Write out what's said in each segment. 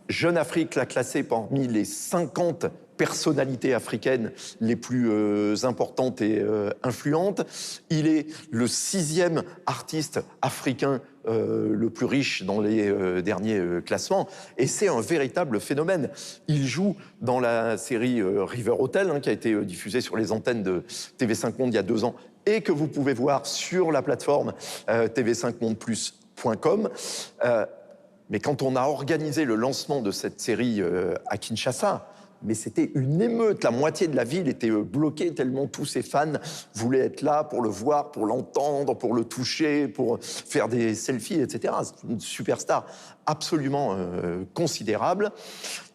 Jeune Afrique l'a classé parmi les 50 personnalités africaines les plus importantes et influentes. Il est le 6e artiste africain le plus riche dans les derniers classements. Et c'est un véritable phénomène. Il joue dans la série River Hotel, qui a été diffusée sur les antennes de TV5 Monde il y a 2 ans et que vous pouvez voir sur la plateforme tv5mondeplus.com. Mais quand on a organisé le lancement de cette série à Kinshasa, mais c'était une émeute. La moitié de la ville était bloquée tellement tous ses fans voulaient être là pour le voir, pour l'entendre, pour le toucher, pour faire des selfies, etc. C'est une superstar absolument considérable.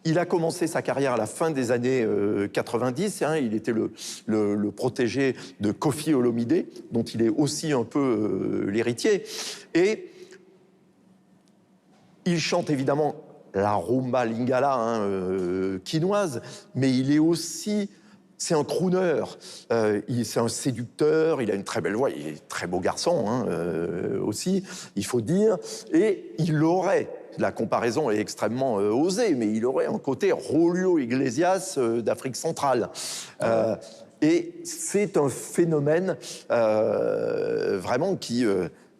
Il a commencé sa carrière à la fin des années 90. Il était le protégé de Koffi Olomidé, dont il est aussi un peu l'héritier. Et il chante évidemment la rumba lingala quinoise, mais il est aussi, c'est un crooner, c'est un séducteur, il a une très belle voix, il est très beau garçon aussi, il faut dire, et il aurait, la comparaison est extrêmement osée, mais il aurait un côté Julio Iglesias d'Afrique centrale. Et c'est un phénomène vraiment qui...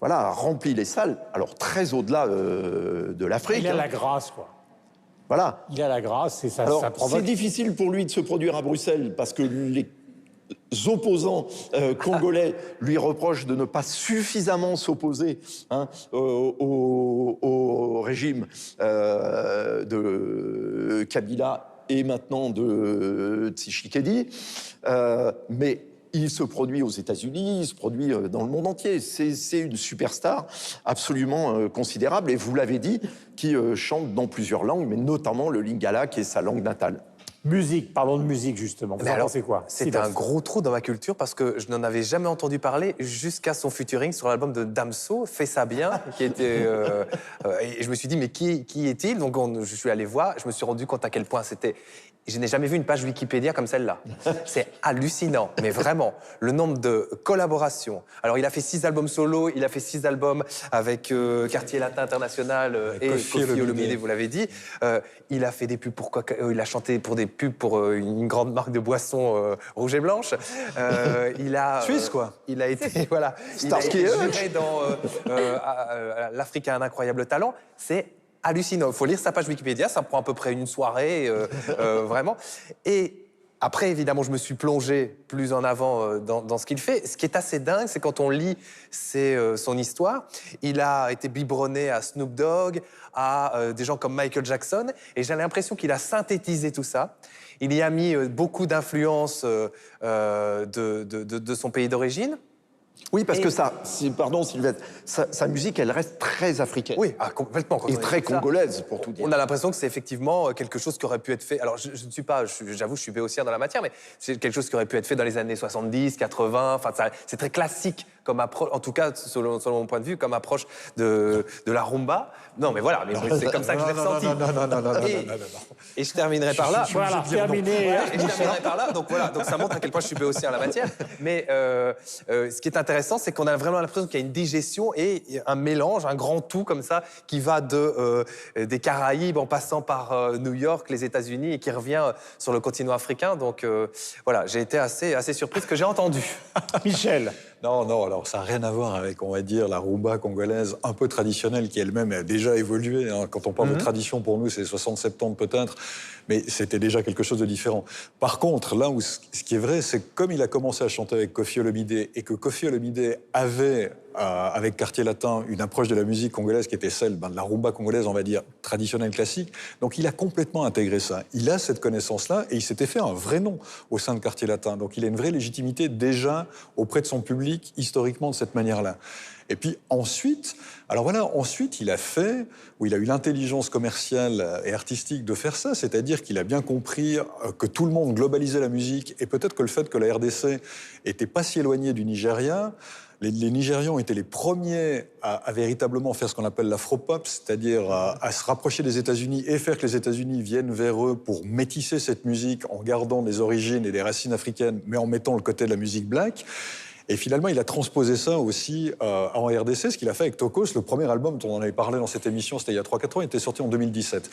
voilà, remplit les salles, alors très au-delà de l'Afrique. Il a la grâce, quoi. Voilà. Il a la grâce et ça, alors, ça provoque... c'est difficile pour lui de se produire à Bruxelles parce que les opposants congolais lui reprochent de ne pas suffisamment s'opposer au régime de Kabila et maintenant de Tshisekedi. Mais il se produit aux États-Unis, il se produit dans le monde entier. C'est une superstar absolument considérable. Et vous l'avez dit, qui chante dans plusieurs langues, mais notamment le lingala, qui est sa langue natale. Musique, parlons de musique justement. Vous en pensez quoi? C'est un gros trou dans ma culture parce que je n'en avais jamais entendu parler jusqu'à son featuring sur l'album de Damso, Fais ça bien, qui était... et je me suis dit, mais qui est-il? Donc je suis allé voir, je me suis rendu compte à quel point c'était... Je n'ai jamais vu une page Wikipédia comme celle-là. C'est hallucinant, mais vraiment. Le nombre de collaborations. Alors, il a fait 6 albums solo, il a fait 6 albums avec Quartier Latin International et Koffi Olomidé, vous l'avez dit. Il a fait des pubs pour il a chanté pour des pubs pour une grande marque de boissons rouge et blanche. Il a Suisse, quoi. Il a été voilà. Starsky Il a été juré dans l'Afrique a un incroyable talent. C'est hallucinant. Il faut lire sa page Wikipédia, ça prend à peu près une soirée, vraiment. Et après, évidemment, je me suis plongé plus en avant dans ce qu'il fait. Ce qui est assez dingue, c'est quand on lit son histoire, il a été biberonné à Snoop Dogg, à des gens comme Michael Jackson, et j'ai l'impression qu'il a synthétisé tout ça. Il y a mis beaucoup d'influences de son pays d'origine. Oui, parce que pardon Sylvette, sa musique, elle reste très africaine. Oui, complètement. Et très congolaise, pour tout dire. On a l'impression que c'est effectivement quelque chose qui aurait pu être fait... Alors, je ne suis pas... J'avoue, je suis béotien dans la matière, mais c'est quelque chose qui aurait pu être fait dans les années 70, 80... Enfin, c'est très classique comme approche, en tout cas, selon mon point de vue, comme approche de la rumba. Non, mais voilà, c'est comme ça que je l'ai ressenti. Et je terminerai par là. Voilà, terminé. Et je terminerai par là. Donc voilà, donc ça montre à quel point je suis béotien en la matière. Mais ce qui est intéressant, c'est qu'on a vraiment l'impression qu'il y a une digestion et un mélange, un grand tout comme ça, qui va des Caraïbes en passant par New York, les États-Unis, et qui revient sur le continent africain. Donc voilà, j'ai été assez surpris de ce que j'ai entendu. Michel. Non, alors ça n'a rien à voir avec, on va dire, la rumba congolaise un peu traditionnelle qui elle-même a déjà évolué. Quand on parle de tradition, pour nous, c'est 60-70 peut-être, mais c'était déjà quelque chose de différent. Par contre, là où ce qui est vrai, c'est que comme il a commencé à chanter avec Koffi Olomidé et que Koffi Olomidé avait, avec Quartier Latin, une approche de la musique congolaise qui était celle de la rumba congolaise, on va dire, traditionnelle, classique, donc il a complètement intégré ça. Il a cette connaissance-là et il s'était fait un vrai nom au sein de Quartier Latin. Donc il a une vraie légitimité déjà auprès de son public, historiquement, de cette manière-là. Et puis ensuite, alors voilà, ensuite il a fait, où il a eu l'intelligence commerciale et artistique de faire ça, c'est-à-dire qu'il a bien compris que tout le monde globalisait la musique et peut-être que le fait que la RDC était pas si éloignée du Nigeria, les Nigérians étaient les premiers à véritablement faire ce qu'on appelle l'afropop, c'est-à-dire à se rapprocher des États-Unis et faire que les États-Unis viennent vers eux pour métisser cette musique en gardant des origines et des racines africaines, mais en mettant le côté de la musique black. Et finalement, il a transposé ça aussi en RDC, ce qu'il a fait avec Tokos. Le premier album dont on en avait parlé dans cette émission, c'était il y a 3-4 ans, il était sorti en 2017.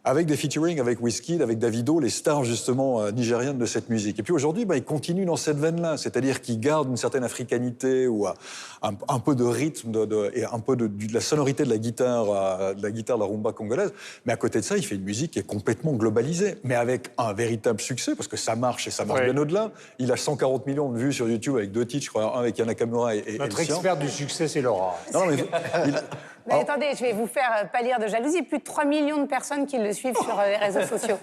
Avec des featuring, avec Wizkid, avec Davido, les stars justement nigériennes de cette musique. Et puis aujourd'hui, il continue dans cette veine-là, c'est-à-dire qu'il garde une certaine africanité ou un peu de rythme et un peu de la sonorité de la guitare de la rumba congolaise. Mais à côté de ça, il fait une musique qui est complètement globalisée, mais avec un véritable succès, parce que ça marche et ça marche bien au-delà. Il a 140 millions de vues sur YouTube avec 2 titres, je crois, un avec Yana Nakamura et Notre le sien. expert du succès, c'est Laura. Non, mais Mais attendez, je vais vous faire pâlir de jalousie. Plus de 3 millions de personnes qui le suivent sur les réseaux sociaux.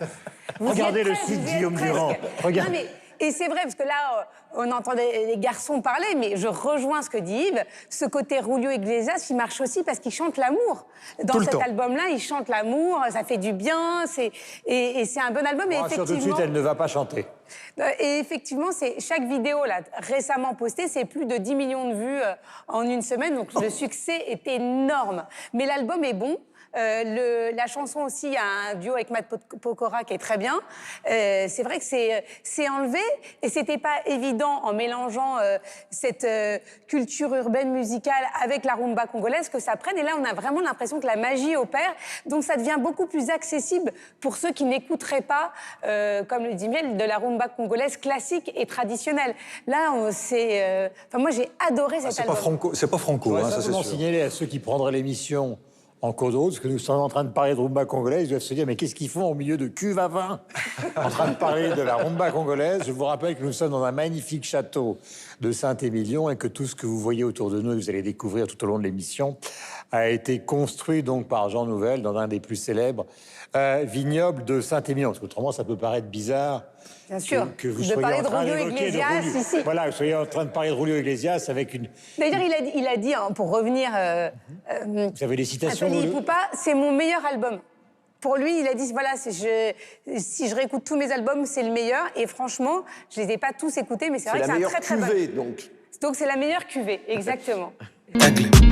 Vous y Regardez êtes le presque, site vous y êtes Guillaume presque. Durand. Regarde. Non, mais, et c'est vrai, parce que là, on entendait les garçons parler, mais je rejoins ce que dit Yves. Ce côté Julio Iglesias, il marche aussi parce qu'il chante l'amour. Dans cet album-là, il chante l'amour, ça fait du bien, et c'est un bon album. Et Bon, rassure tout de suite, effectivement, elle ne va pas chanter. et effectivement, chaque vidéo là, récemment postée, c'est plus de 10 millions de vues en une semaine. Donc le succès est énorme. Mais l'album est bon. La chanson aussi, il y a un duo avec Matt Pokora qui est très bien. C'est vrai que c'est enlevé et c'était pas évident en mélangeant cette culture urbaine musicale avec la rumba congolaise que ça prenne. Et là, on a vraiment l'impression que la magie opère. Donc ça devient beaucoup plus accessible pour ceux qui n'écouteraient pas, comme le dit Miel, de la rumba congolaise classique et traditionnelle. Là, moi, j'ai adoré cet album. c'est pas franco, Je hein, voudrais ça c'est simplement sûr. signaler à ceux qui prendraient l'émission en cours de route, parce que nous sommes en train de parler de rumba congolaise, ils doivent se dire, mais qu'est-ce qu'ils font au milieu de cuves à vin en train de parler de la rumba congolaise. Je vous rappelle que nous sommes dans un magnifique château de Saint-Émilion et que tout ce que vous voyez autour de nous, et que vous allez découvrir tout au long de l'émission, a été construit donc par Jean Nouvel dans un des plus célèbres vignobles de Saint-Émilion. Parce qu'autrement, ça peut paraître bizarre. Bien sûr. Que vous De soyez parler en de train Julio d'évoquer Iglesias, Julio. ici. Voilà, vous soyez en train de parler de Julio Iglesias avec une... D'ailleurs, il a dit, hein, pour revenir... Vous avez des citations Nathalie Julio Poupa, c'est mon meilleur album. Pour lui, il a dit, voilà, si je réécoute tous mes albums, c'est le meilleur. Et franchement, je les ai pas tous écoutés, mais c'est vrai que C'est c'est la un meilleure très, très bon. cuvée, donc. Donc, c'est la meilleure cuvée, exactement. Tacle.